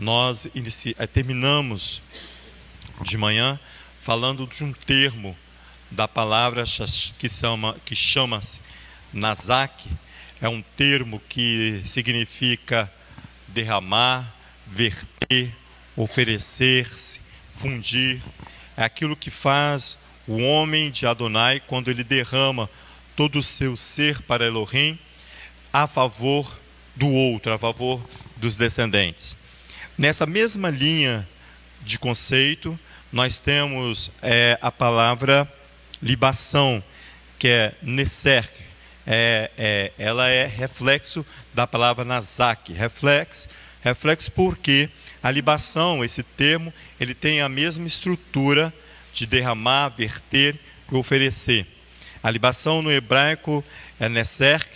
nós terminamos de manhã falando de um termo da palavra que chama-se Nazak. É um termo que significa derramar, verter, oferecer-se, fundir. É aquilo que faz o homem de Adonai quando ele derrama todo o seu ser para Elohim a favor do outro, a favor dos descendentes. Nessa mesma linha de conceito, nós temos a palavra libação, que é neser. Ela é reflexo da palavra nazak. Reflexo porque a libação, esse termo, ele tem a mesma estrutura de derramar, verter e oferecer. A libação no hebraico é neser,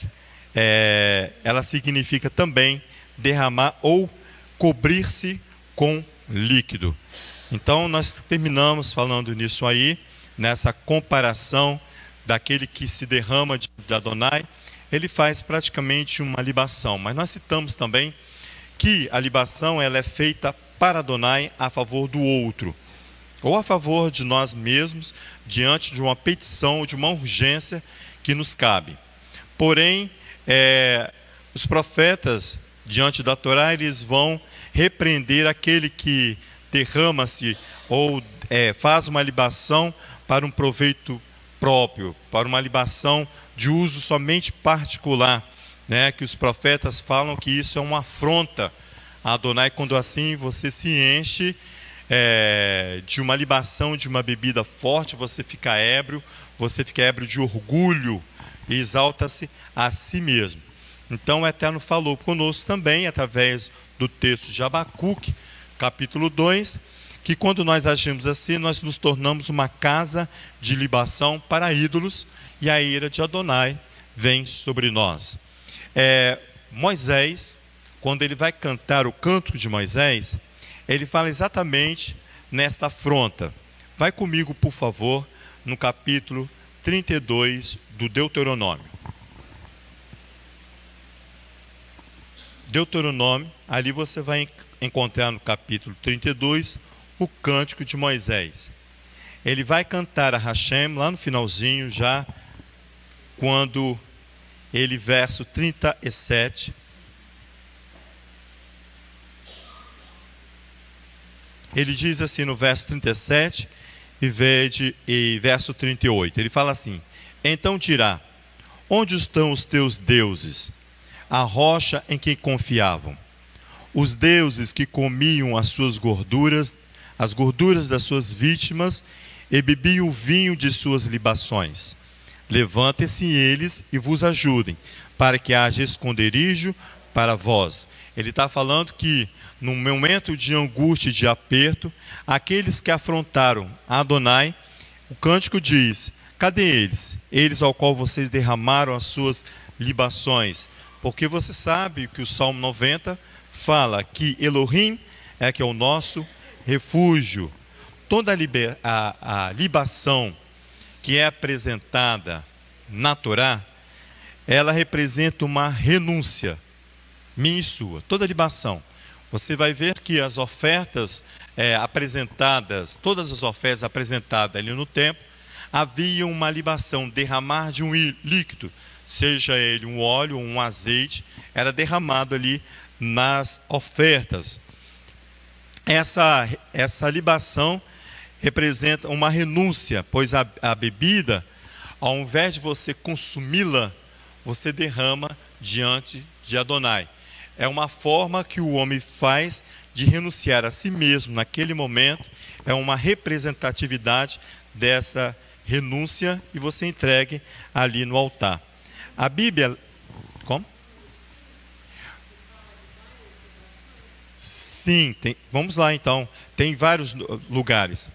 ela significa também derramar ou cobrir-se com líquido. Então nós terminamos falando nisso aí, nessa comparação daquele que se derrama de Adonai, ele faz praticamente uma libação. Mas nós citamos também que a libação ela é feita para Adonai a favor do outro, ou a favor de nós mesmos, diante de uma petição ou de uma urgência que nos cabe. Porém, os profetas, diante da Torá, eles vão repreender aquele que derrama-se ou faz uma libação para um proveito próprio, para uma libação de uso somente particular, né? Que os profetas falam que isso é uma afronta a Adonai, quando assim você se enche de uma libação, de uma bebida forte, você fica ébrio de orgulho e exalta-se a si mesmo. Então o Eterno falou conosco também, através do texto de Abacuque, capítulo 2, que quando nós agimos assim, nós nos tornamos uma casa de libação para ídolos, e a ira de Adonai vem sobre nós. Moisés, quando ele vai cantar o Cântico de Moisés, ele fala exatamente nesta afronta. Vai comigo, por favor, no capítulo 32 do Deuteronômio. Deuteronômio, ali você vai encontrar no capítulo 32 o Cântico de Moisés. Ele vai cantar a Hashem lá no finalzinho, já quando ele, verso 37, ele diz assim no verso 37 e verso 38, ele fala assim: então dirá, onde estão os teus deuses, a rocha em quem confiavam, os deuses que comiam as suas gorduras, as gorduras das suas vítimas, e bebiam o vinho de suas libações? Levantem-se eles e vos ajudem, para que haja esconderijo para vós. Ele está falando que no momento de angústia e de aperto, aqueles que afrontaram Adonai, o cântico diz: cadê eles? Eles ao qual vocês derramaram as suas libações. Porque você sabe que o Salmo 90 fala que Elohim que é o nosso refúgio. Toda a libação que é apresentada na Torá, ela representa uma renúncia minha e sua. Toda libação. Você vai ver que as ofertas apresentadas, todas as ofertas apresentadas ali no templo, havia uma libação, derramar de um líquido, seja ele um óleo ou um azeite, era derramado ali nas ofertas. Essa libação representa uma renúncia, pois a bebida, ao invés de você consumi-la, você derrama diante de Adonai. É uma forma que o homem faz de renunciar a si mesmo naquele momento, é uma representatividade dessa renúncia, e você entregue ali no altar. A Bíblia... Como? Sim, vamos lá então. Tem vários lugares.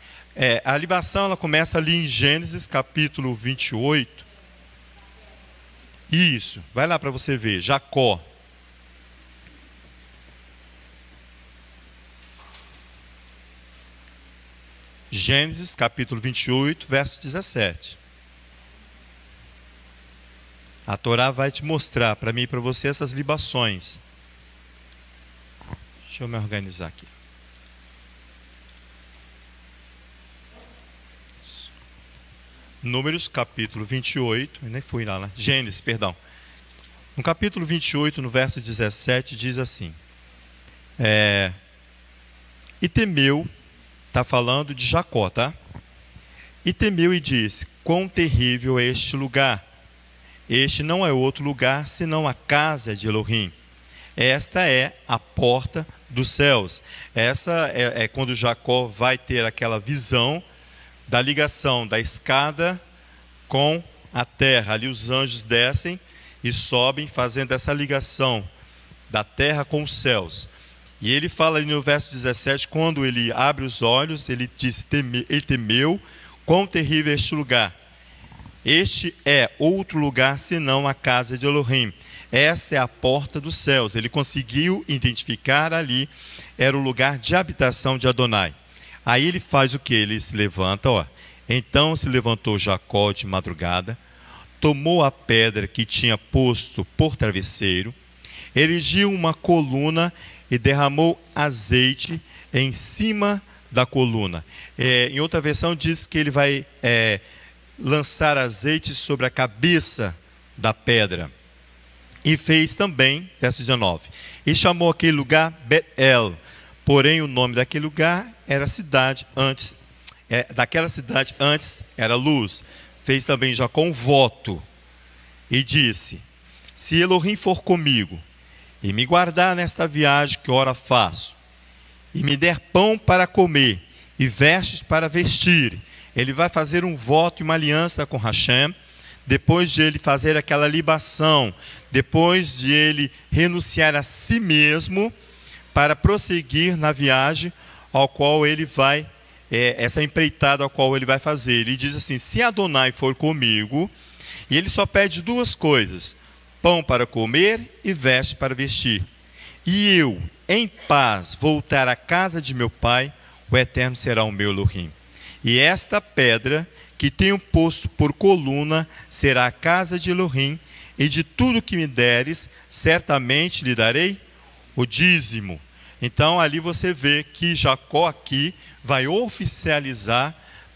A libação ela começa ali em Gênesis capítulo 28. Isso, vai lá para você ver. Jacó. Gênesis capítulo 28, verso 17. A Torá vai te mostrar para mim e para você essas libações. Deixa Deixa eu me organizar aqui. Números, capítulo 28, eu nem fui lá, né? Gênesis, perdão. No capítulo 28, no verso 17, diz assim: E temeu, está falando de Jacó, tá? E temeu e disse: quão terrível é este lugar! Este não é outro lugar senão a casa de Elohim. Esta é a porta dos céus. Essa é quando Jacó vai ter aquela visão da ligação da escada com a terra. Ali os anjos descem e sobem, fazendo essa ligação da terra com os céus. E ele fala ali no verso 17, quando ele abre os olhos, ele disse, ele temeu, quão terrível é este lugar. Este é outro lugar senão a casa de Elohim. Esta é a porta dos céus. Ele conseguiu identificar ali, era o lugar de habitação de Adonai. Aí ele faz o que? Ele se levanta, ó. Então se levantou Jacó de madrugada, tomou a pedra que tinha posto por travesseiro, erigiu uma coluna e derramou azeite em cima da coluna. Em outra versão diz que ele vai lançar azeite sobre a cabeça da pedra. E fez também, verso 19, e chamou aquele lugar Bet-El, porém o nome daquele lugar era cidade antes, daquela cidade antes era Luz. Fez também Jacó um voto e disse: se Elohim for comigo e me guardar nesta viagem que ora faço, e me der pão para comer e vestes para vestir, ele vai fazer um voto e uma aliança com Hashem. Depois de ele fazer aquela libação, depois de ele renunciar a si mesmo para prosseguir na viagem ao qual ele vai, essa empreitada ao qual ele vai fazer. Ele diz assim: se Adonai for comigo, e ele só pede duas coisas: pão para comer e veste para vestir, e eu, em paz, voltar à casa de meu pai, o Eterno será o meu Elohim. E esta pedra que tenho posto por coluna será a casa de Elohim, e de tudo que me deres, certamente lhe darei o dízimo. Então ali você vê que Jacó aqui vai oficializar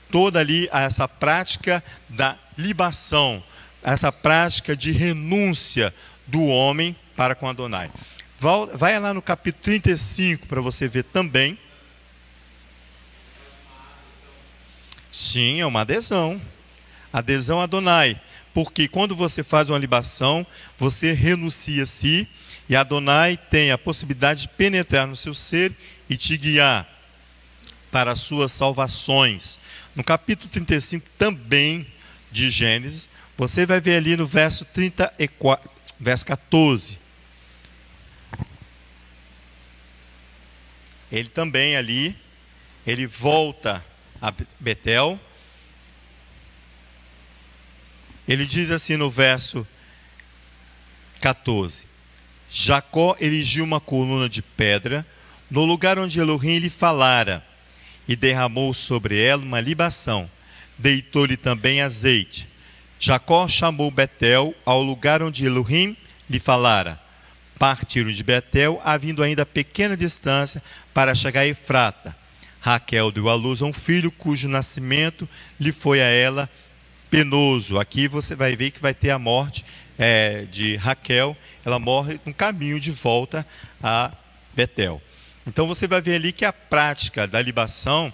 toda ali essa prática da libação, essa prática de renúncia do homem para com Adonai. Vai lá no capítulo 35 para você ver também. Sim, é uma adesão. Adesão a Adonai. Porque quando você faz uma libação, você renuncia a si, e Adonai tem a possibilidade de penetrar no seu ser e te guiar para as suas salvações. No capítulo 35 também de Gênesis, você vai ver ali no verso 34, verso 14. Ele também ali, ele volta a Betel. Ele diz assim no verso 14: Jacó erigiu uma coluna de pedra no lugar onde Elohim lhe falara, e derramou sobre ela uma libação, deitou-lhe também azeite. Jacó chamou Betel ao lugar onde Elohim lhe falara. Partiram de Betel, havendo ainda pequena distância para chegar a Efrata. Raquel deu à luz a um filho, cujo nascimento lhe foi a ela penoso. Aqui você vai ver que vai ter a morte de Raquel. Ela morre no caminho de volta a Betel. Então você vai ver ali que a prática da libação,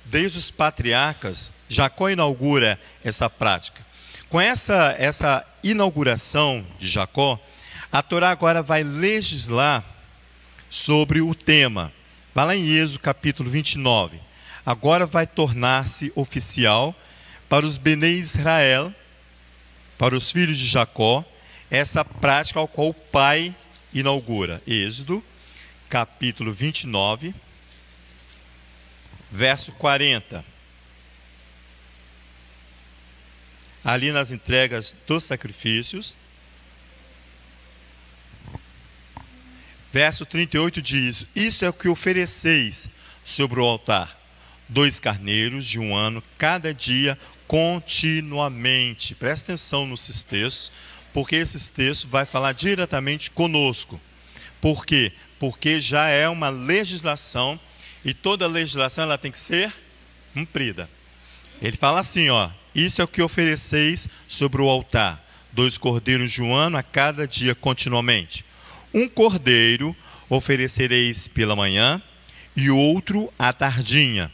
desde os patriarcas, Jacó inaugura essa prática. Com essa inauguração de Jacó, a Torá agora vai legislar sobre o tema. Vai lá em Êxodo capítulo 29. Agora vai tornar-se oficial para os Benei Israel, para os filhos de Jacó, essa prática ao qual o pai inaugura. Êxodo capítulo 29, verso 40. Ali nas entregas dos sacrifícios. Verso 38 diz: isso é o que ofereceis sobre o altar: 2 carneiros de 1 ano, cada dia, continuamente. Presta atenção nesses textos, porque esses textos vai falar diretamente conosco. Por quê? porque já é uma legislação e toda legislação ela tem que ser cumprida. Ele fala assim, ó, isso é o que ofereceis sobre o altar, 2 cordeiros de um ano a cada dia continuamente. 1 cordeiro oferecereis pela manhã e outro à tardinha.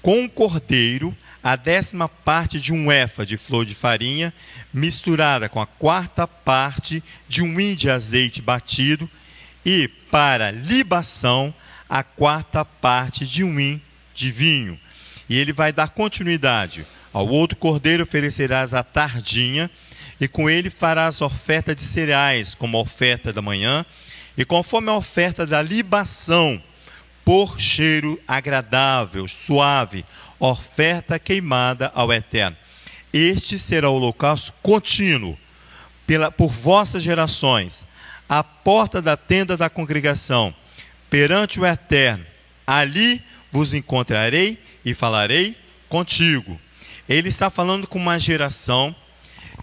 Com um cordeiro, a 10ª parte de um efa de flor de farinha, misturada com a 4ª parte de um hin de azeite batido, e para libação, a 4ª parte de um hin de vinho. E ele vai dar continuidade. Ao outro cordeiro oferecerás a tardinha, e com ele farás oferta de cereais, como a oferta da manhã, e conforme a oferta da libação, por cheiro agradável, suave, oferta queimada ao Eterno. Este será o holocausto contínuo por vossas gerações, à porta da tenda da congregação, perante o Eterno. Ali vos encontrarei e falarei contigo. Ele está falando com uma geração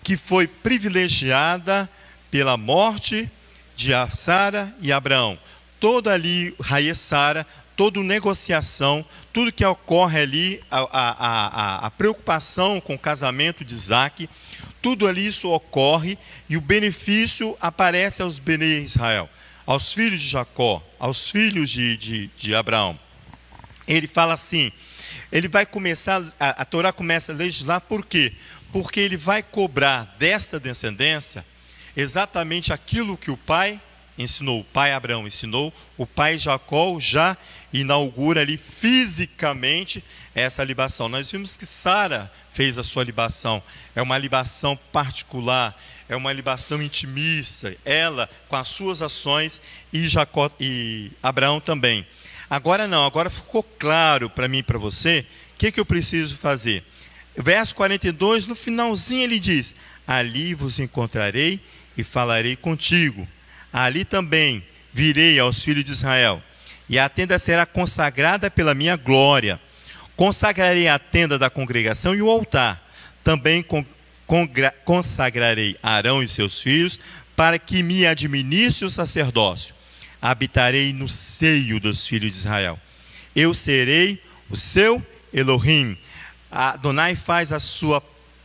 que foi privilegiada pela morte de Sara e Abraão. Toda ali, Sara, toda negociação, tudo que ocorre ali, a preocupação com o casamento de Isaac, tudo ali isso ocorre e o benefício aparece aos Bnei Israel, aos filhos de Jacó, aos filhos de Abraão. Ele fala assim, ele vai começar, a Torá começa a legislar, por quê? Porque ele vai cobrar desta descendência exatamente aquilo que o pai ensinou, o pai Abraão ensinou, o pai Jacó já inaugura ali fisicamente essa libação. Nós vimos que Sara fez a sua libação, é uma libação particular, é uma libação intimista, ela com as suas ações e Jacó e Abraão também. Agora não, agora ficou claro para mim e para você o que eu preciso fazer. Verso 42, no finalzinho ele diz, ali vos encontrarei e falarei contigo. Ali também virei aos filhos de Israel, e a tenda será consagrada pela minha glória. Consagrarei a tenda da congregação e o altar. Também consagrarei Arão e seus filhos, para que me administre o sacerdócio. Habitarei no seio dos filhos de Israel. Eu serei o seu Elohim. Adonai faz a sua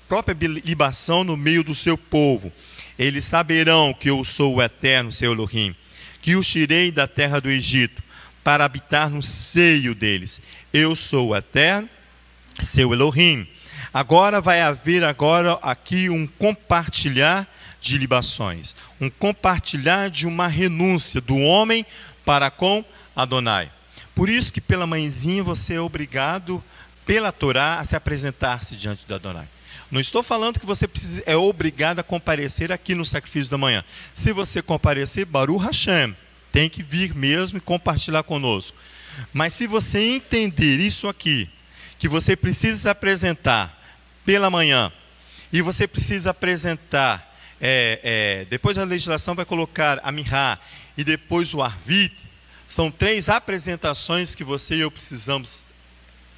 própria libação no meio do seu povo. Eles saberão que eu sou o Eterno, seu Elohim, que os tirei da terra do Egito, para habitar no seio deles. Eu sou o Eterno, seu Elohim. Agora vai haver aqui um compartilhar de libações, um compartilhar de uma renúncia do homem para com Adonai. Por isso que pela manhãzinha você é obrigado, pela Torá, a se apresentar-se diante de Adonai. Não estou falando que você é obrigado a comparecer aqui no sacrifício da manhã. Se você comparecer, Baruch Hashem, tem que vir mesmo e compartilhar conosco. Mas se você entender isso aqui, que você precisa se apresentar pela manhã, e você precisa apresentar, depois a legislação vai colocar a Mirá, e depois o Arvit, são 3 apresentações que você e eu precisamos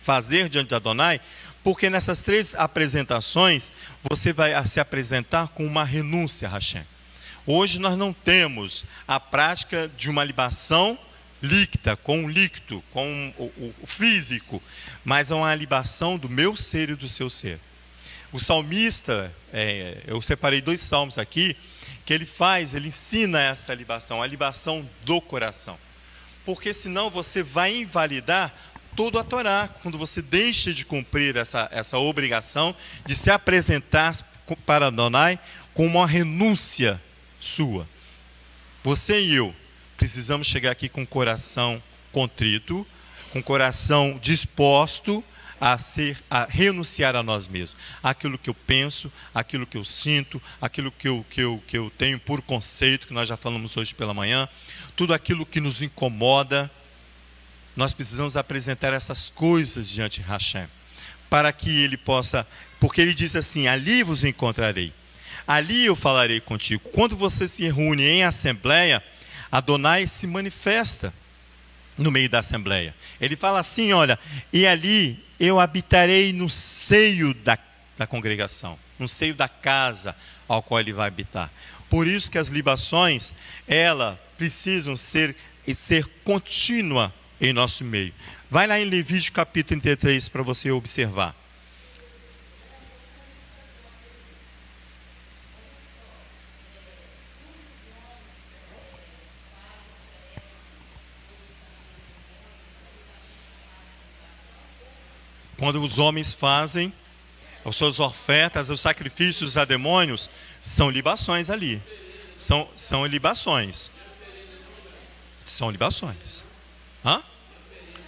fazer diante de Adonai, porque nessas 3 apresentações, você vai se apresentar com uma renúncia a Hashem. Hoje nós não temos a prática de uma libação líquida, com o líquido, com o físico, mas é uma libação do meu ser e do seu ser. O salmista, eu separei 2 salmos aqui, que ele ensina essa libação, a libação do coração. Porque senão você vai invalidar toda a Torá, quando você deixa de cumprir essa obrigação de se apresentar para Adonai com uma renúncia sua. Você e eu precisamos chegar aqui com o coração contrito, com o coração disposto a renunciar a nós mesmos. Aquilo que eu penso, aquilo que eu sinto, aquilo que eu tenho por conceito, que nós já falamos hoje pela manhã, tudo aquilo que nos incomoda. Nós precisamos apresentar essas coisas diante de Hashem, para que ele possa, porque ele diz assim, ali vos encontrarei, ali eu falarei contigo. Quando você se reúne em assembleia, Adonai se manifesta no meio da assembleia. Ele fala assim, olha, e ali eu habitarei no seio da congregação, no seio da casa ao qual ele vai habitar. Por isso que as libações, elas precisam ser ser contínua em nosso meio. Vai lá em Levítico capítulo 33 para você observar. Quando os homens fazem as suas ofertas, os sacrifícios a demônios, são libações ali. São libações. São libações. Hã?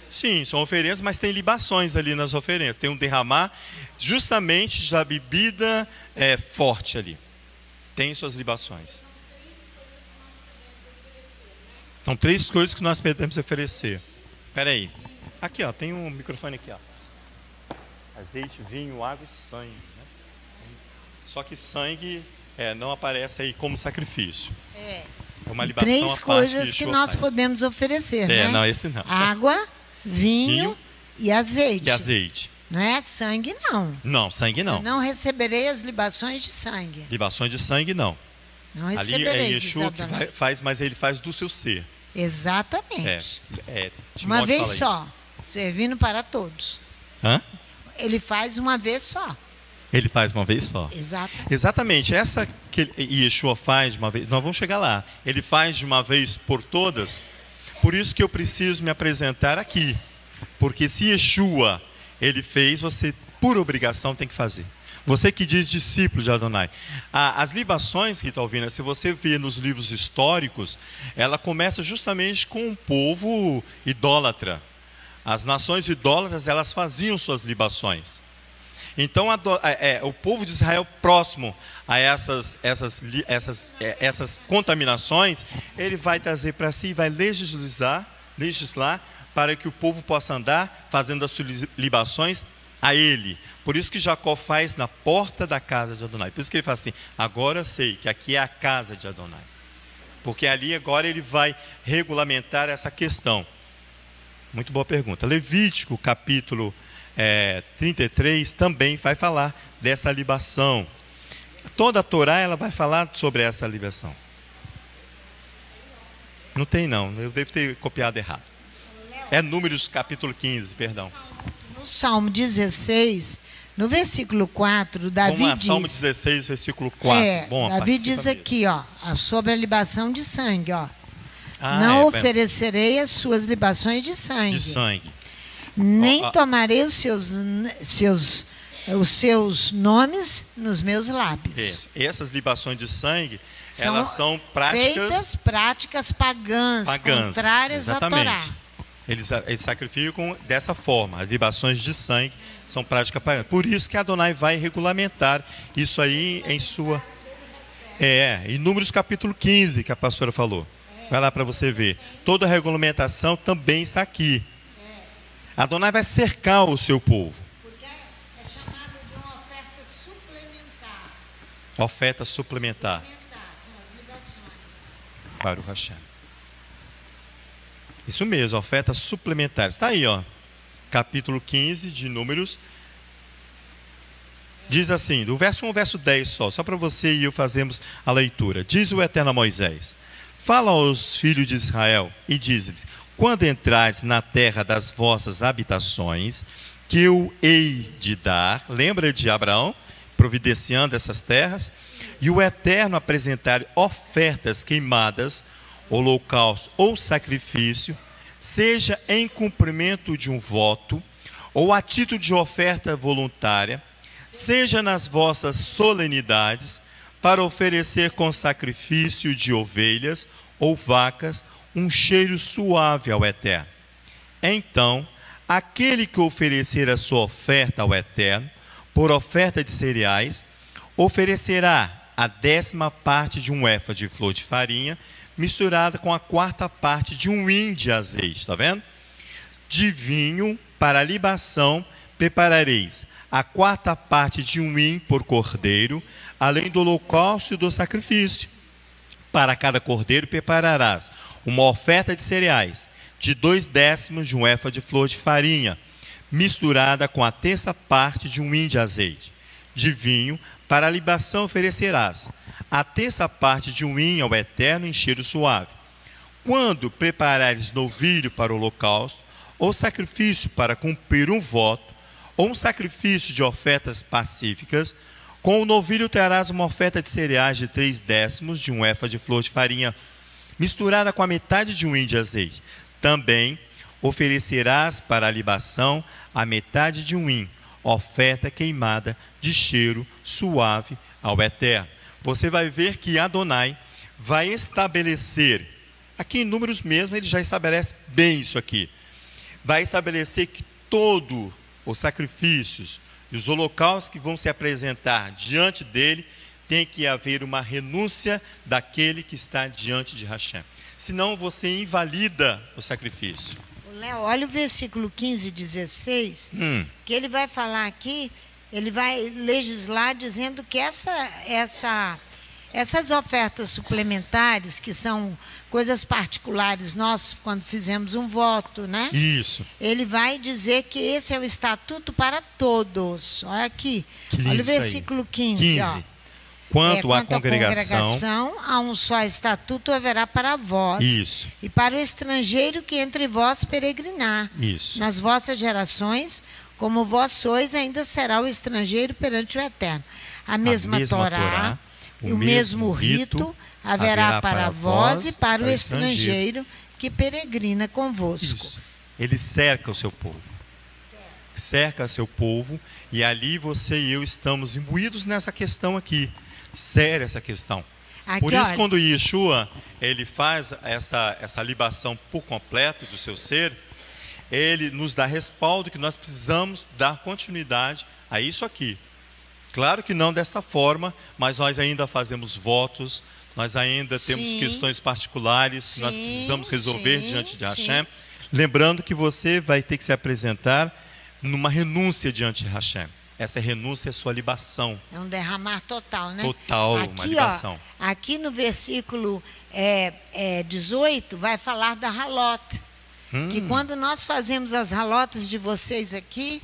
Sim, são oferendas, mas tem libações ali nas oferendas. Tem um derramar justamente da bebida forte ali. Tem suas libações. São 3 coisas que nós podemos oferecer. Espera aí. Aqui, ó, tem um microfone aqui, ó. Azeite, vinho, água e sangue. Né? Só que sangue não aparece aí como sacrifício. É uma libação 3 coisas que nós podemos oferecer, né? Não, esse não. Água, vinho e azeite. E azeite. Não é sangue, não. Não, sangue não. Eu não receberei as libações de sangue. Libações de sangue, não. Não receberei. Ali é Yeshua que faz, mas ele faz do seu ser. Exatamente. Timóteo uma vez só, isso. Servindo para todos. Hã? Ele faz uma vez só. Ele faz uma vez só. Exatamente. Essa que Yeshua faz de uma vez, nós vamos chegar lá. Ele faz de uma vez por todas. Por isso que eu preciso me apresentar aqui. Porque se Yeshua, ele fez, você, por obrigação, tem que fazer. Você que diz discípulo de Adonai. As libações, Rita Alvina, se você vê nos livros históricos, ela começa justamente com um povo idólatra. As nações idólatras, elas faziam suas libações. Então, o povo de Israel, próximo a essas contaminações, ele vai trazer para si e vai legislar para que o povo possa andar fazendo as suas libações a ele. Por isso que Jacó faz na porta da casa de Adonai. Por isso que ele fala assim, agora eu sei que aqui é a casa de Adonai. Porque ali agora ele vai regulamentar essa questão. Muito boa pergunta. Levítico, capítulo 33, também vai falar dessa libação. Toda a Torá, ela vai falar sobre essa libação. Não tem, não. Eu devo ter copiado errado. É Números, capítulo 15, perdão. No Salmo 16, no versículo 4, Davi diz... Salmo 16, versículo 4. Bom, Davi diz aqui, ó, sobre a libação de sangue, ó. Não oferecerei as suas libações de sangue. Nem tomarei os seus nomes nos meus lábios. Essas libações de sangue, elas são práticas pagãs, contrárias à Torá. Eles sacrificam dessa forma. As libações de sangue são práticas pagãs. Por isso que Adonai vai regulamentar isso aí em sua... em Números capítulo 15, que a pastora falou. Vai lá para você ver. Toda a regulamentação também está aqui. Adonai vai cercar o seu povo. Porque é chamado de uma oferta suplementar. Oferta suplementar. São as libações. Baruch Hashem. Isso mesmo, oferta suplementar. Está aí, ó. Capítulo 15 de Números. Diz assim, do verso 1 ao verso 10 só para você e eu fazermos a leitura. Diz o Eterno a Moisés: fala aos filhos de Israel e diz-lhes: quando entrares na terra das vossas habitações, que eu hei de dar, lembra de Abraão, providenciando essas terras, e o Eterno apresentar ofertas queimadas, holocausto ou sacrifício, seja em cumprimento de um voto, ou a título de oferta voluntária, seja nas vossas solenidades, para oferecer com sacrifício de ovelhas ou vacas um cheiro suave ao Eterno. Então, aquele que oferecer a sua oferta ao Eterno, por oferta de cereais, oferecerá a 10ª parte de um éfa de flor de farinha, misturada com a 4ª parte de um hin de azeite, está vendo? De vinho para a libação, preparareis a 4ª parte de um hin por cordeiro, além do holocausto e do sacrifício. Para cada cordeiro prepararás uma oferta de cereais, de 2/10 de um éfa de flor de farinha, misturada com a 1/3 parte de um hin de azeite. De vinho, para a libação oferecerás a 1/3 parte de um hin ao Eterno em cheiro suave. quando preparares novilho para o holocausto, ou sacrifício para cumprir um voto, ou um sacrifício de ofertas pacíficas, com o novilho terás uma oferta de cereais de 3/10 de um éfa de flor de farinha, misturada com a metade de um hin de azeite. Também oferecerás para a libação a metade de um hin, oferta queimada de cheiro suave ao Eterno. Você vai ver que Adonai vai estabelecer, aqui em Números mesmo, ele já estabelece bem isso aqui. Vai estabelecer que todos os sacrifícios e os holocaustos que vão se apresentar diante dele, tem que haver uma renúncia daquele que está diante de Hashem. Senão você invalida o sacrifício. Léo, olha o versículo 15 e 16, que ele vai falar aqui, ele vai legislar dizendo que essas ofertas suplementares, que são coisas particulares nossas, quando fizemos um voto, né? Isso. Ele vai dizer que esse é o estatuto para todos. Olha aqui, olha o versículo 15. Ó. Quanto à congregação, há um só estatuto haverá para vós. Isso. E para o estrangeiro que entre vós peregrinar. Isso. Nas vossas gerações, como vós sois, ainda será o estrangeiro perante o Eterno. A mesma Torá, o mesmo rito haverá para vós e para o estrangeiro que peregrina convosco. Isso. Ele cerca o seu povo. Cerca seu povo, e ali você e eu estamos imbuídos nessa questão aqui. Séria essa questão. Aqui, por isso, olha, quando Yeshua ele faz essa libação por completo do seu ser, ele nos dá respaldo que nós precisamos dar continuidade a isso aqui. Claro que não dessa forma, mas nós ainda fazemos votos, nós ainda temos questões particulares que nós precisamos resolver diante de Hashem. Lembrando que você vai ter que se apresentar numa renúncia diante de Hashem. Essa renúncia é sua libação. É um derramar total, né? Total, aqui, uma libação. Ó, aqui no versículo 18 vai falar da halot. Que quando nós fazemos as halotas de vocês aqui,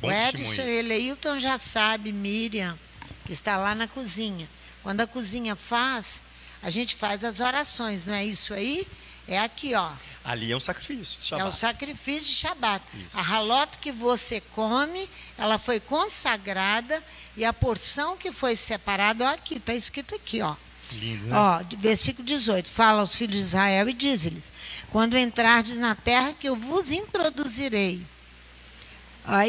o Edson e Eleilton já sabe, Miriam, que está lá na cozinha. Quando a cozinha faz, a gente faz as orações, não é isso aí? É aqui, ó. Ali é um sacrifício de Shabat. É o sacrifício de Shabat. Isso. A halot que você come, ela foi consagrada, e a porção que foi separada, ó, aqui, está escrito aqui, ó. Lindo, né? Ó, versículo 18, fala aos filhos de Israel e diz-lhes: quando entrardes na terra que eu vos introduzirei,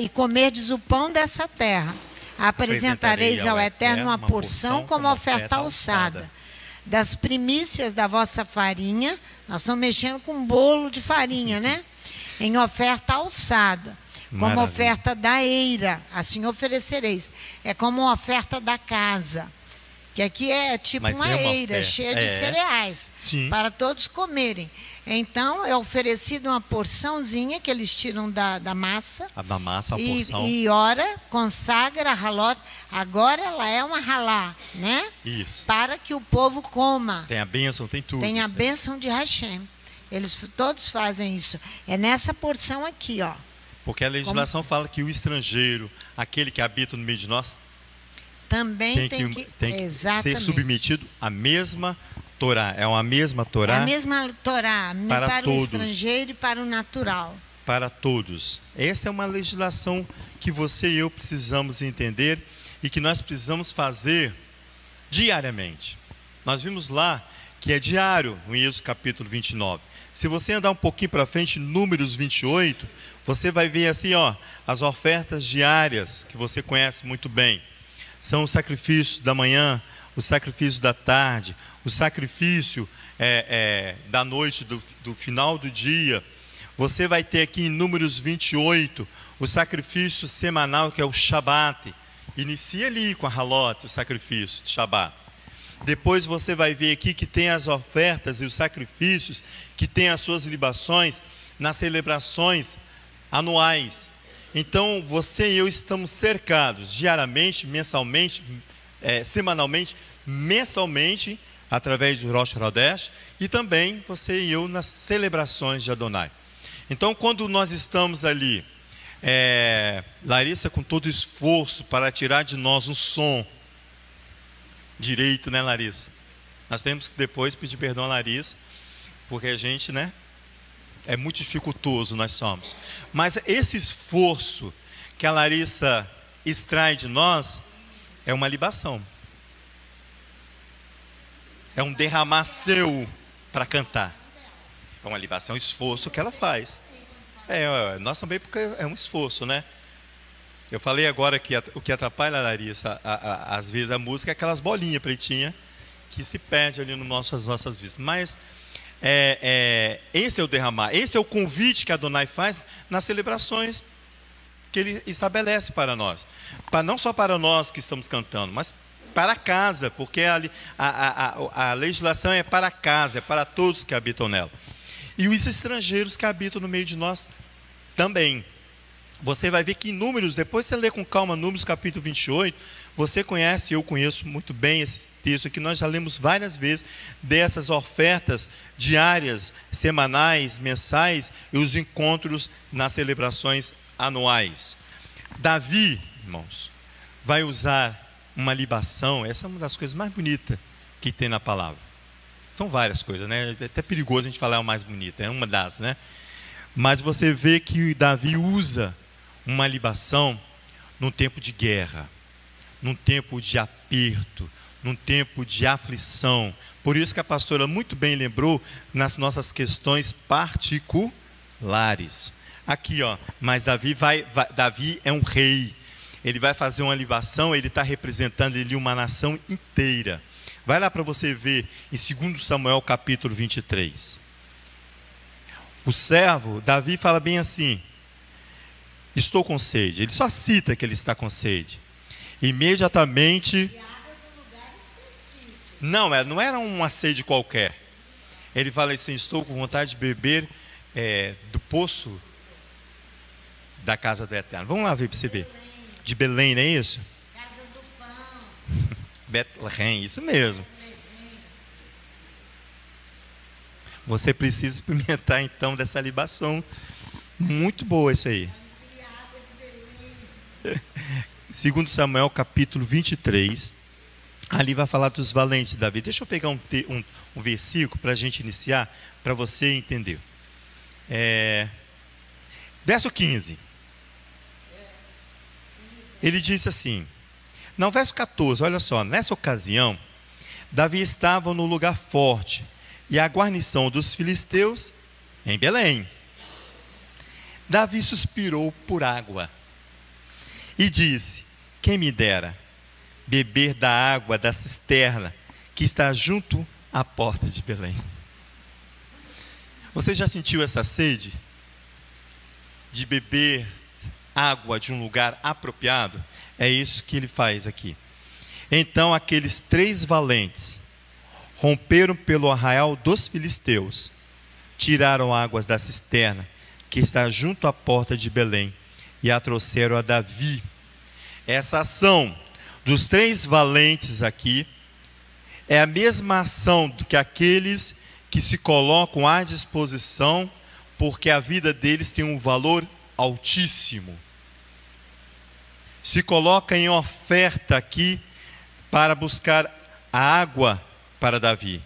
e comerdes o pão dessa terra, apresentareis ao Eterno uma porção como oferta alçada. Das primícias da vossa farinha, nós estamos mexendo com um bolo de farinha, né? Em oferta alçada, como oferta da eira, assim oferecereis. É como uma oferta da casa, que aqui é tipo uma eira cheia de cereais, para todos comerem. Então, é oferecido uma porçãozinha que eles tiram da massa. Da massa, a porção. E ora, consagra a halot. Agora ela é uma halá, né? Isso. Para que o povo coma. Tem a bênção, tem tudo. Tem a bênção de Hashem. Eles todos fazem isso. É nessa porção aqui, ó. Porque a legislação fala que o estrangeiro, aquele que habita no meio de nós, também tem que ser submetido à mesma Torá. É uma mesma Torá. É a mesma Torá para o estrangeiro e para o natural. Para todos. Essa é uma legislação que você e eu precisamos entender e que nós precisamos fazer diariamente. Nós vimos lá que é diário no Êxodo capítulo 29. Se você andar um pouquinho para frente, Números 28, você vai ver assim, ó, as ofertas diárias que você conhece muito bem. São os sacrifícios da manhã, o sacrifício da tarde, o sacrifício da noite, do final do dia. Você vai ter aqui em Números 28 o sacrifício semanal, que é o Shabat. Inicia ali com a halot, o sacrifício de Shabat. Depois você vai ver aqui que tem as ofertas e os sacrifícios, que tem as suas libações nas celebrações anuais. Então, você e eu estamos cercados diariamente, mensalmente, semanalmente, mensalmente, através do Rosh Hashanah, e também você e eu nas celebrações de Adonai. Então, quando nós estamos ali, Larissa com todo esforço para tirar de nós um som direito, né, Larissa? Nós temos que depois pedir perdão a Larissa, porque a gente, né, é muito dificultoso, nós somos. Mas esse esforço que a Larissa extrai de nós é uma libação. É um derramar seu para cantar. É uma libação, um esforço que ela faz. Nós também, porque é um esforço, né? Eu falei agora que o que atrapalha a Larissa, às vezes, a música é aquelas bolinhas pretinhas que se perde ali nas nossas vistas. Mas esse é o derramar, esse é o convite que Adonai faz nas celebrações que Ele estabelece para nós. Não só para nós que estamos cantando, mas para casa, porque a legislação é para casa, é para todos que habitam nela. E os estrangeiros que habitam no meio de nós também. Você vai ver que em Números, depois você lê com calma Números capítulo 28, você conhece, eu conheço muito bem esse texto que nós já lemos várias vezes, dessas ofertas diárias, semanais, mensais e os encontros nas celebrações anuais. Davi, irmãos, vai usar uma libação, essa é uma das coisas mais bonitas que tem na palavra. São várias coisas, né? É até perigoso a gente falar a mais bonita, é uma das, né? Mas você vê que Davi usa uma libação num tempo de guerra, num tempo de aperto, num tempo de aflição. Por isso que a pastora muito bem lembrou nas nossas questões particulares. Aqui, ó, mas Davi é um rei. Ele vai fazer uma libação, ele está representando ali uma nação inteira. Vai lá para você ver em 2 Samuel capítulo 23. O servo, Davi fala bem assim: estou com sede. Ele só cita que ele está com sede. Imediatamente. Não era uma sede qualquer. Ele fala assim: estou com vontade de beber do poço da casa do Eterno. Vamos lá ver para você ver. De Belém, não é isso? Casa do Pão. Betlehem, isso mesmo. Você precisa experimentar então dessa libação. Muito boa isso aí. 2 Samuel capítulo 23. Ali vai falar dos valentes de Davi. Deixa eu pegar um versículo para a gente iniciar, para você entender. Verso 15. Ele disse assim, no verso 14, olha só: nessa ocasião, Davi estava no lugar forte, e a guarnição dos filisteus em Belém. Davi suspirou por água e disse: quem me dera beber da água da cisterna que está junto à porta de Belém. Você já sentiu essa sede de beber água de um lugar apropriado? É isso que ele faz aqui. Então aqueles 3 valentes romperam pelo arraial dos filisteus, tiraram águas da cisterna que está junto à porta de Belém e a trouxeram a Davi. Essa ação dos 3 valentes aqui é a mesma ação do que aqueles que se colocam à disposição, porque a vida deles tem um valor altíssimo. Se coloca em oferta aqui para buscar a água para Davi,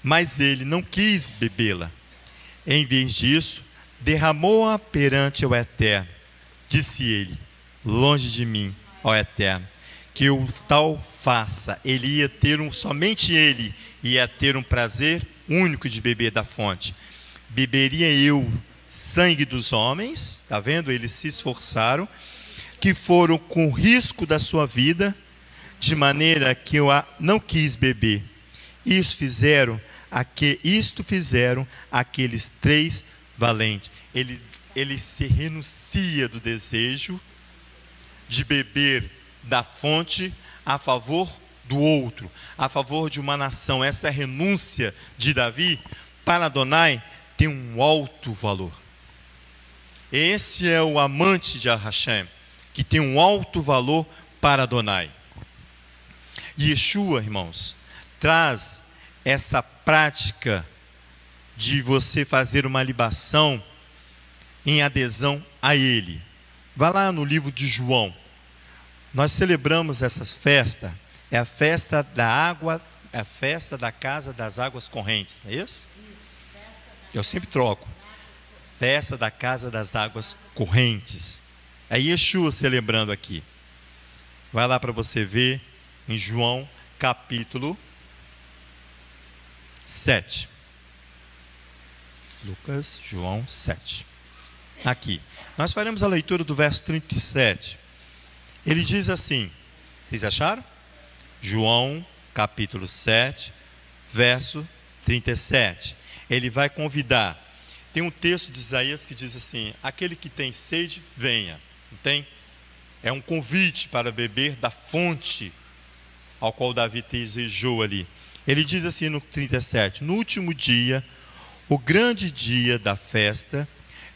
mas ele não quis bebê-la. Em vez disso, derramou-a perante o Eterno. Disse ele: longe de mim, ó Eterno, que o tal faça. Ele ia ter somente ele ia ter um prazer único de beber da fonte. Beberia eu sangue dos homens? Está vendo? Eles se esforçaram, que foram com risco da sua vida, de maneira que eu não quis beber. Isto fizeram aqueles 3 valentes. Ele se renuncia do desejo de beber da fonte a favor do outro, a favor de uma nação. Essa renúncia de Davi para Adonai tem um alto valor. Esse é o amante de Hashem, que tem um alto valor para Adonai. Yeshua, irmãos, traz essa prática de você fazer uma libação em adesão a Ele. Vá lá no livro de João. Nós celebramos essa festa, é a festa da água, é a festa da casa das águas correntes, não é isso? Eu sempre troco. Festa da casa das águas correntes. É Yeshua celebrando aqui. Vai lá para você ver em João capítulo 7. Lucas, João 7. Aqui. Nós faremos a leitura do verso 37. Ele diz assim, vocês acharam? João capítulo 7, verso 37. Ele vai convidar. Tem um texto de Isaías que diz assim: aquele que tem sede, venha. Não tem? É um convite para beber da fonte ao qual Davi desejou ali. Ele diz assim no 37: no último dia, o grande dia da festa,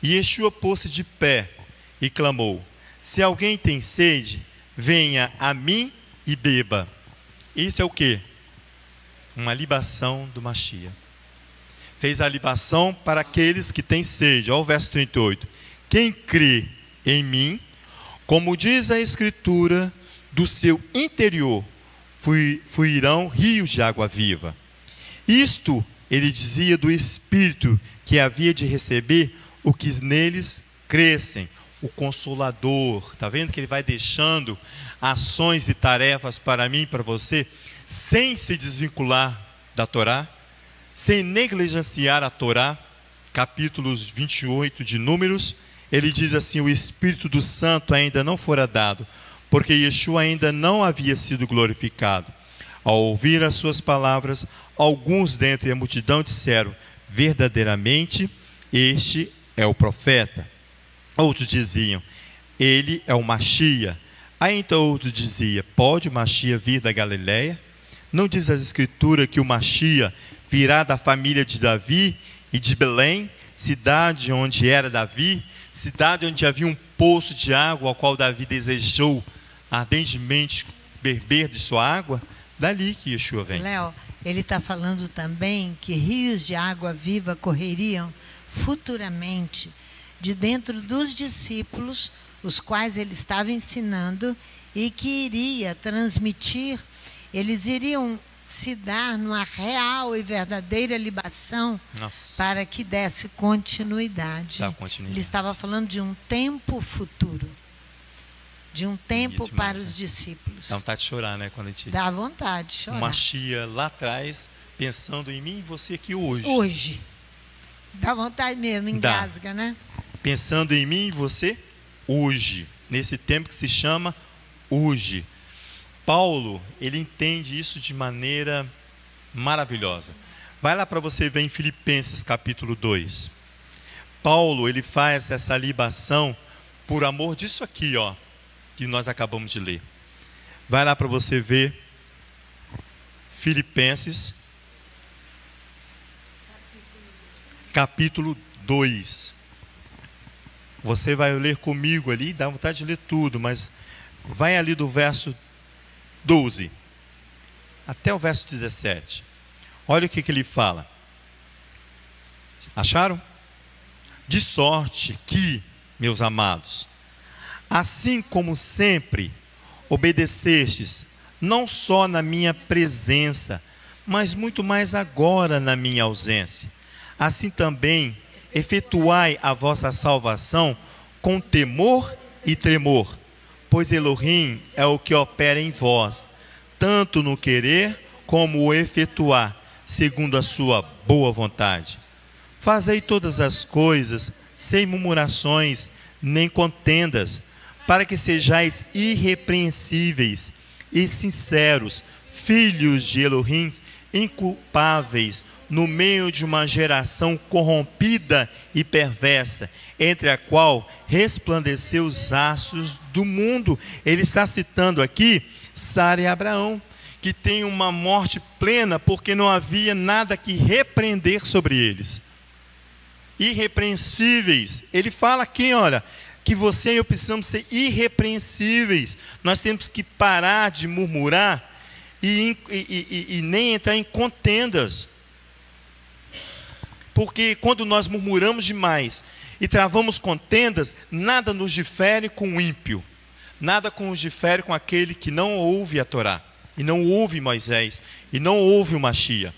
Yeshua pôs-se de pé e clamou: se alguém tem sede, venha a mim e beba. Isso é o quê? Uma libação do Mashiach. Fez a libação para aqueles que têm sede. Olha o verso 38. Quem crê em mim, como diz a Escritura, do seu interior fluirão rios de água viva. Isto ele dizia do Espírito que havia de receber o que neles crescem, o Consolador. Está vendo que ele vai deixando ações e tarefas para mim e para você, sem se desvincular da Torá, sem negligenciar a Torá. Capítulos 28 de Números, ele diz assim: o Espírito do Santo ainda não fora dado, porque Yeshua ainda não havia sido glorificado. Ao ouvir as suas palavras, alguns dentre a multidão disseram: verdadeiramente, este é o profeta. Outros diziam: ele é o Mashiach. Aí então outros diziam: pode o Mashiach vir da Galileia? Não diz as Escrituras que o Mashiach virá da família de Davi e de Belém, cidade onde era Davi, cidade onde havia um poço de água, ao qual Davi desejou ardentemente beber de sua água? Dali que Yeshua vem. Léo, ele está falando também que rios de água viva correriam futuramente de dentro dos discípulos, os quais ele estava ensinando, e que iria transmitir, eles iriam se dar numa real e verdadeira libação. Nossa. Para que desse continuidade. Ele estava falando de um tempo futuro, de um tempo demais, para os discípulos. Dá vontade de chorar, né? Quando a gente... Dá vontade de chorar. Uma Mashiach lá atrás, pensando em mim e você aqui hoje. Hoje. Dá vontade mesmo, engasga, né? Pensando em mim e você hoje, nesse tempo que se chama hoje. Paulo, ele entende isso de maneira maravilhosa. Vai lá para você ver em Filipenses capítulo 2. Paulo, ele faz essa libação por amor disso aqui, ó, que nós acabamos de ler. Vai lá para você ver Filipenses capítulo 2. Você vai ler comigo ali, dá vontade de ler tudo, mas vai ali do verso 12 até o verso 17. Olha o que ele fala. Acharam? De sorte que, meus amados, assim como sempre obedecestes, não só na minha presença, mas muito mais agora na minha ausência, assim também efetuai a vossa salvação com temor e tremor, pois Elohim é o que opera em vós, tanto no querer como o efetuar, segundo a sua boa vontade. Fazei todas as coisas sem murmurações nem contendas, para que sejais irrepreensíveis e sinceros, filhos de Elohim, inculpáveis, no meio de uma geração corrompida e perversa, entre a qual resplandeceu os astros do mundo. Ele está citando aqui Sara e Abraão, que tem uma morte plena, porque não havia nada que repreender sobre eles. Irrepreensíveis. Ele fala aqui, olha, que você e eu precisamos ser irrepreensíveis. Nós temos que parar de murmurar e nem entrar em contendas. Porque quando nós murmuramos demais e travamos contendas, nada nos difere com o ímpio. Nada nos difere com aquele que não ouve a Torá, e não ouve Moisés, e não ouve o Mashiach.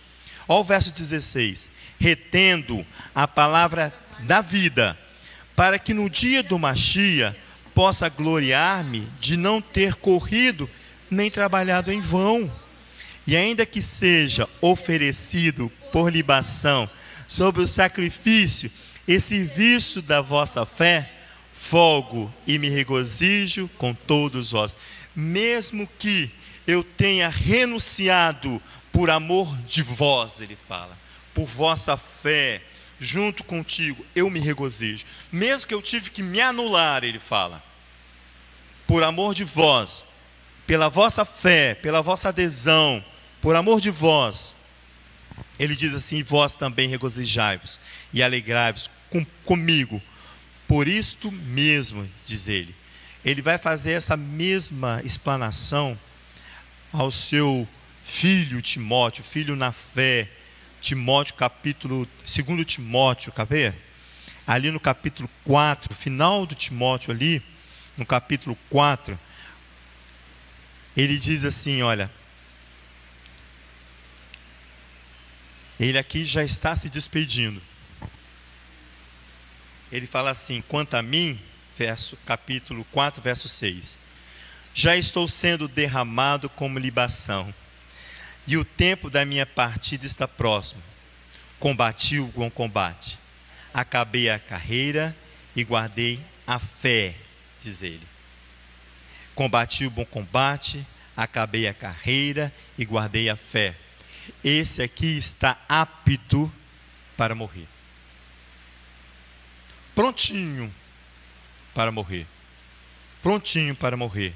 Olha o verso 16. retendo a palavra da vida, para que no dia do Machia possa gloriar-me de não ter corrido nem trabalhado em vão. E ainda que seja oferecido por libação sobre o sacrifício e serviço da vossa fé, folgo e me regozijo com todos vós. Mesmo que eu tenha renunciado por amor de vós, ele fala, por vossa fé, junto contigo, eu me regozijo. Mesmo que eu tive que me anular, ele fala, por amor de vós, pela vossa fé, pela vossa adesão, por amor de vós, ele diz assim: e vós também regozijai-vos e alegrai-vos comigo. Por isto mesmo, diz ele. Ele vai fazer essa mesma explanação ao seu filho Timóteo, filho na fé, Timóteo, capítulo 2 Timóteo, cadê? Ali no capítulo 4, final do Timóteo ali, no capítulo 4, ele diz assim, olha, ele aqui já está se despedindo. Ele fala assim: quanto a mim, capítulo 4, verso 6, já estou sendo derramado como libação, e o tempo da minha partida está próximo. Combati o bom combate, acabei a carreira e guardei a fé, diz ele. Combati o bom combate, acabei a carreira e guardei a fé. Esse aqui está apto para morrer. Prontinho para morrer. Prontinho para morrer.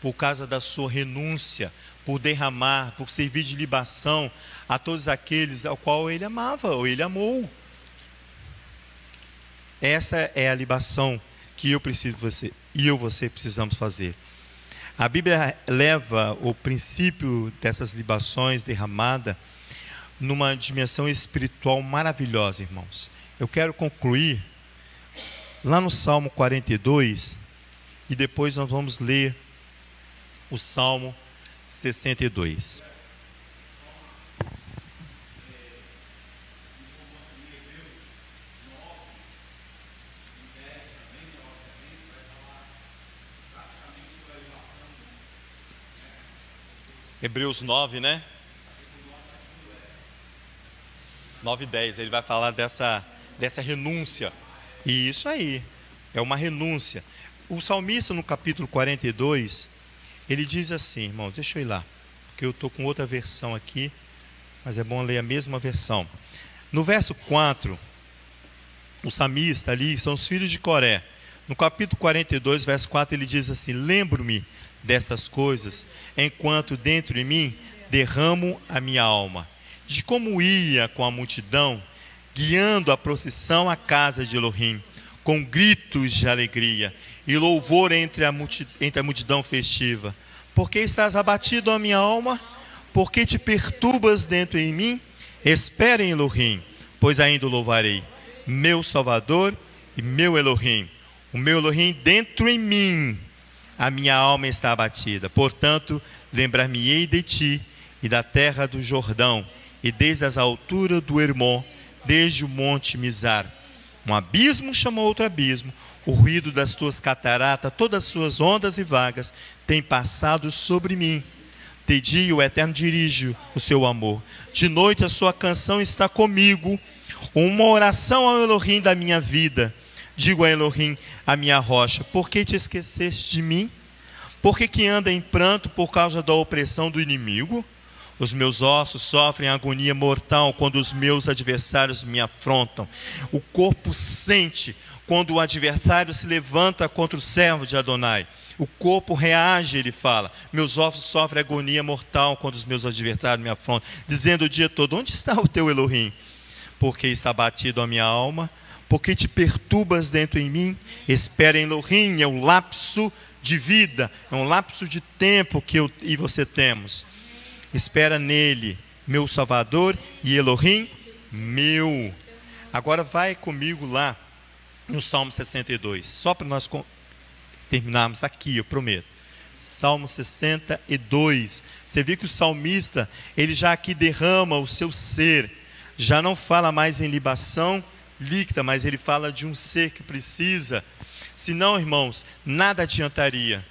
Por causa da sua renúncia, por derramar, por servir de libação a todos aqueles ao qual ele amava, ou ele amou. Essa é a libação que eu preciso você e você precisamos fazer. A Bíblia leva o princípio dessas libações derramadas numa dimensão espiritual maravilhosa, irmãos. Eu quero concluir lá no Salmo 42 e depois nós vamos ler o Salmo 62. Hebreus 9, né? 9 e 10, ele vai falar dessa renúncia. E isso aí, é uma renúncia. O salmista no capítulo 42, ele diz assim, irmão, deixa eu ir lá, porque eu estou com outra versão aqui, mas é bom ler a mesma versão. No verso 4, o salmista ali, são os filhos de Coré. No capítulo 42, verso 4, ele diz assim: lembro-me dessas coisas, enquanto dentro de mim derramo a minha alma, de como ia com a multidão, guiando a procissão à casa de Elohim, com gritos de alegria e louvor entre a multidão festiva. Por que estás abatido, a minha alma? Por que te perturbas dentro em mim? Espera em Elohim, pois ainda o louvarei, meu Salvador e meu Elohim. O meu Elohim dentro em mim, a minha alma está abatida. Portanto, lembrar-me-ei de ti e da terra do Jordão, e desde as alturas do Hermon, desde o monte Mizar. Um abismo chamou outro abismo, o ruído das tuas cataratas, todas as suas ondas e vagas, tem passado sobre mim. De dia o Eterno dirige o seu amor, de noite a sua canção está comigo, uma oração ao Elohim da minha vida. Digo a Elohim, a minha rocha: por que te esqueceste de mim? Por que anda em pranto por causa da opressão do inimigo? Os meus ossos sofrem agonia mortal quando os meus adversários me afrontam. O corpo sente quando o adversário se levanta contra o servo de Adonai. O corpo reage, ele fala. Meus ossos sofrem agonia mortal quando os meus adversários me afrontam, dizendo o dia todo: onde está o teu Elohim? Porque está batido a minha alma. Porque te perturbas dentro em mim? Espera em Elohim. É um lapso de vida, é um lapso de tempo que eu e você temos. Espera nele, meu Salvador e Elohim meu. Agora vai comigo lá no Salmo 62, só para nós terminarmos aqui, eu prometo. Salmo 62. Você vê que o salmista, ele já aqui derrama o seu ser, já não fala mais em libação líquida, mas ele fala de um ser que precisa. Senão, irmãos, nada adiantaria,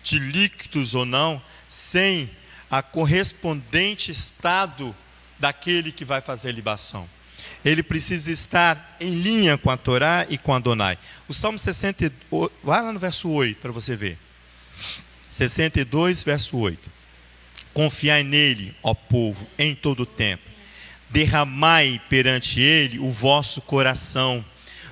de líquidos ou não, sem a correspondente estado daquele que vai fazer libação. Ele precisa estar em linha com a Torá e com Adonai. O Salmo 62, vai lá no verso 8 para você ver. 62, verso 8. Confiai nele, ó povo, em todo o tempo. Derramai perante ele o vosso coração,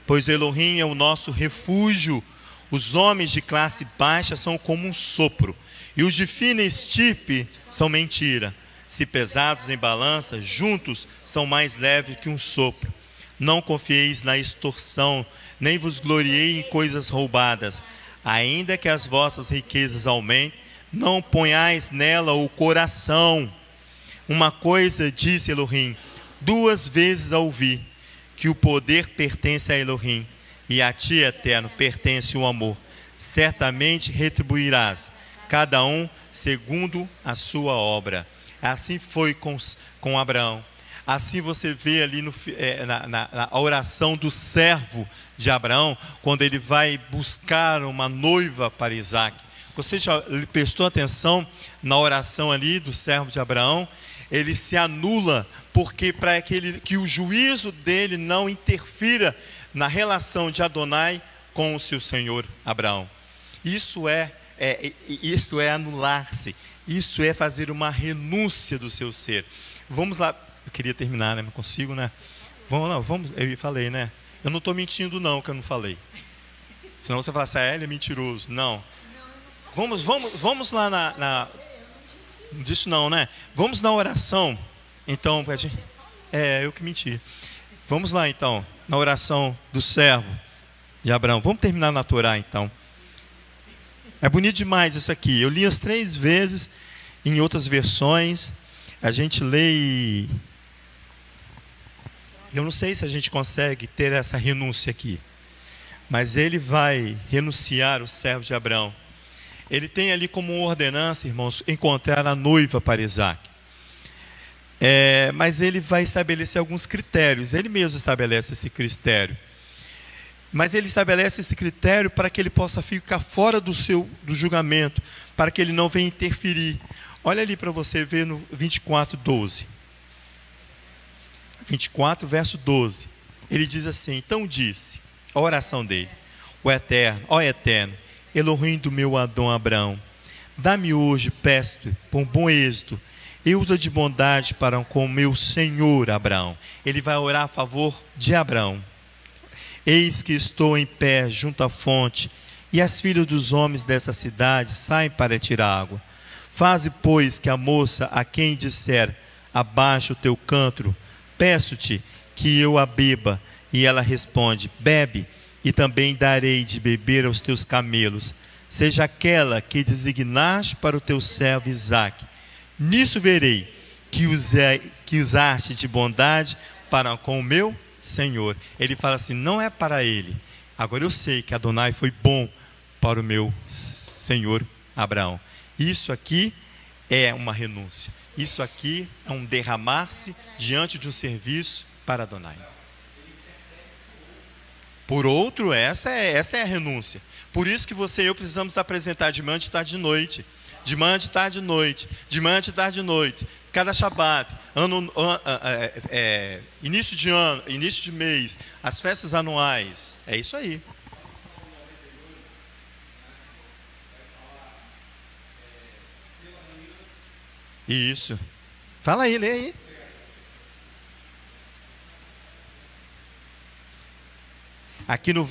pois Elohim é o nosso refúgio. Os homens de classe baixa são como um sopro, e os de fina estirpe são mentira. Se pesados em balança, juntos são mais leves que um sopro. Não confieis na extorsão, nem vos glorieis em coisas roubadas. Ainda que as vossas riquezas aumentem, não ponhais nela o coração. Uma coisa disse Elohim, 2 vezes a ouvi, que o poder pertence a Elohim, e a ti, Eterno, pertence o amor. Certamente retribuirás, cada um segundo a sua obra. Assim foi com Abraão. Assim você vê ali na oração do servo de Abraão, quando ele vai buscar uma noiva para Isaac. Você já prestou atenção na oração ali do servo de Abraão? Ele se anula, porque para que o juízo dele não interfira na relação de Adonai com o seu senhor Abraão. Isso é anular-se. Isso é fazer uma renúncia do seu ser. Vamos lá. Eu queria terminar, né? Não consigo, né? Vamos. Eu falei, né? Eu não estou mentindo, não, que eu não falei. Senão você fala assim, ele é mentiroso. Não. Vamos lá Não disse não, né? Vamos na oração. Então, eu que menti. Vamos lá, então, na oração do servo de Abraão. Vamos terminar na Torá, então. É bonito demais isso aqui. Eu li as 3 vezes em outras versões. A gente lê e eu não sei se a gente consegue ter essa renúncia aqui. Mas ele vai renunciar, o servo de Abraão. Ele tem ali como ordenança, irmãos, encontrar a noiva para Isaac. Mas ele vai estabelecer alguns critérios. Ele mesmo estabelece esse critério. Mas ele estabelece esse critério para que ele possa ficar fora do julgamento, para que ele não venha interferir. Olha ali para você ver no 24, 12. 24, verso 12. Ele diz assim, então disse, a oração dele, ó Eterno, Elohim do meu Adão Abraão, dá-me hoje, peço-te, por bom êxito, e usa de bondade para com meu senhor Abraão. Ele vai orar a favor de Abraão. Eis que estou em pé junto à fonte, e as filhas dos homens dessa cidade saem para tirar água. Faze, pois, que a moça a quem disser, abaixa o teu cântaro, peço-te que eu a beba. E ela responde, bebe, e também darei de beber aos teus camelos. Seja aquela que designaste para o teu servo Isaque. Nisso verei que usaste de bondade para com o meu Senhor. Ele fala assim, não é para ele. Agora eu sei que Adonai foi bom para o meu Senhor Abraão. Isso aqui é uma renúncia. Isso aqui é um derramar-se diante de um serviço para Adonai. Por outro, essa é a renúncia. Por isso que você e eu precisamos apresentar de manhã, de tarde, de noite. De manhã, de tarde, de noite. De manhã, de tarde, de noite. Cada Shabat, início de ano, início de mês, as festas anuais. É isso aí. Isso. Fala aí, lê aí. Aqui no...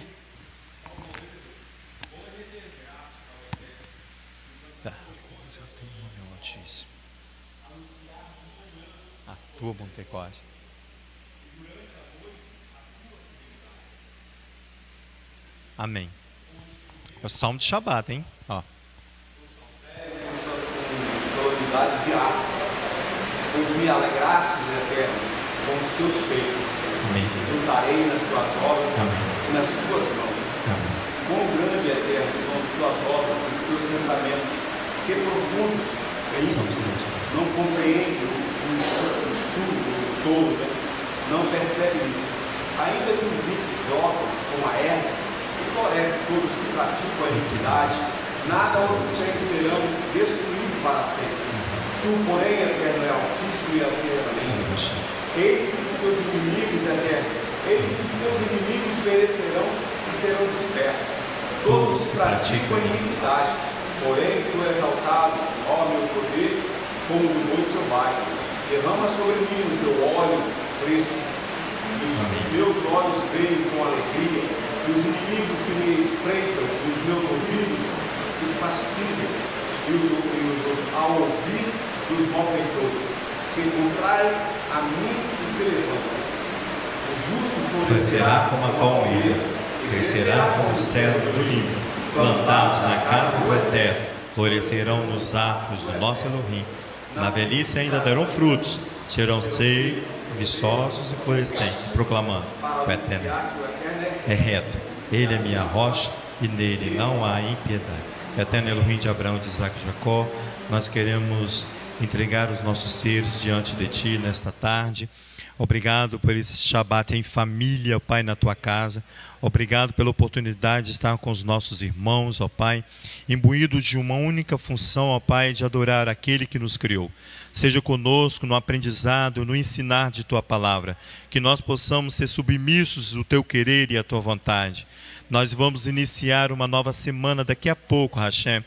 Tá. A tua Pentecoste. Amém. É o Salmo de Shabat, hein? Ó. Pois me alegrastes, Eterno, com os teus feitos. Amém. Juntarei nas tuas obras. Amém. E nas tuas mãos. Amém. Quão grande, Eterno, são as tuas obras, os teus pensamentos. Que profundos. Não compreende o estudo todo, né? não percebem isso. Ainda que os ímpios brotam como a erva, e florescem todos que praticam a iniquidade, nada obstante serão destruídos para sempre. Tu, porém, Eterno, é altíssimo e eternamente. Eis que teus inimigos, Eterno, eis que teus inimigos perecerão e serão dispersos. Todos que praticam a iniquidade, porém tu és exaltado, ó meu poder, como do boi selvagem. Derrama sobre mim o teu óleo fresco. E os meus olhos veem com alegria, e os inimigos que me espreitam, e os meus ouvidos se fastidiem, ao ouvir dos malfeitores, que contraem a mim e se levantam. O justo florescerá como a palmeira, crescerá como o cedro do Líbano, plantados na casa do Eterno, florescerão nos átrios do nosso Elohim. Na velhice ainda darão frutos, serão viçosos e florescentes, proclamando: o Eterno é reto, Ele é minha rocha e nele não há impiedade. Eterno Elohim de Abraão, de Isaac e Jacó, nós queremos entregar os nossos seres diante de Ti nesta tarde. Obrigado por esse Shabat em família, Pai, na Tua casa. Obrigado pela oportunidade de estar com os nossos irmãos, ó Pai, imbuídos de uma única função, ó Pai, de adorar aquele que nos criou. Seja conosco no aprendizado, no ensinar de Tua palavra, que nós possamos ser submissos ao Teu querer e à Tua vontade. Nós vamos iniciar uma nova semana daqui a pouco, Hashem.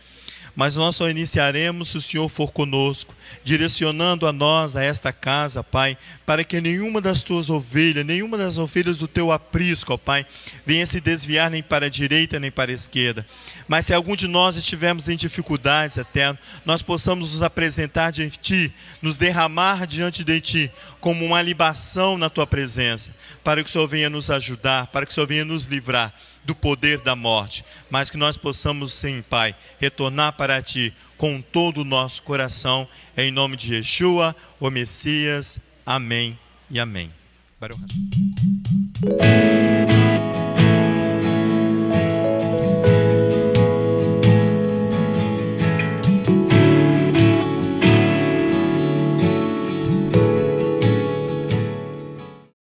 Mas nós só iniciaremos se o Senhor for conosco, direcionando a nós, a esta casa, Pai, para que nenhuma das Tuas ovelhas, nenhuma das ovelhas do Teu aprisco, ó Pai, venha se desviar nem para a direita nem para a esquerda. Mas se algum de nós estivermos em dificuldades, Eterno, nós possamos nos apresentar diante de Ti, nos derramar diante de Ti, como uma libação na Tua presença, para que o Senhor venha nos ajudar, para que o Senhor venha nos livrar do poder da morte, mas que nós possamos, sim, Pai, retornar para Ti com todo o nosso coração, em nome de Yeshua, o Messias. Amém e amém. Baruch Hashem.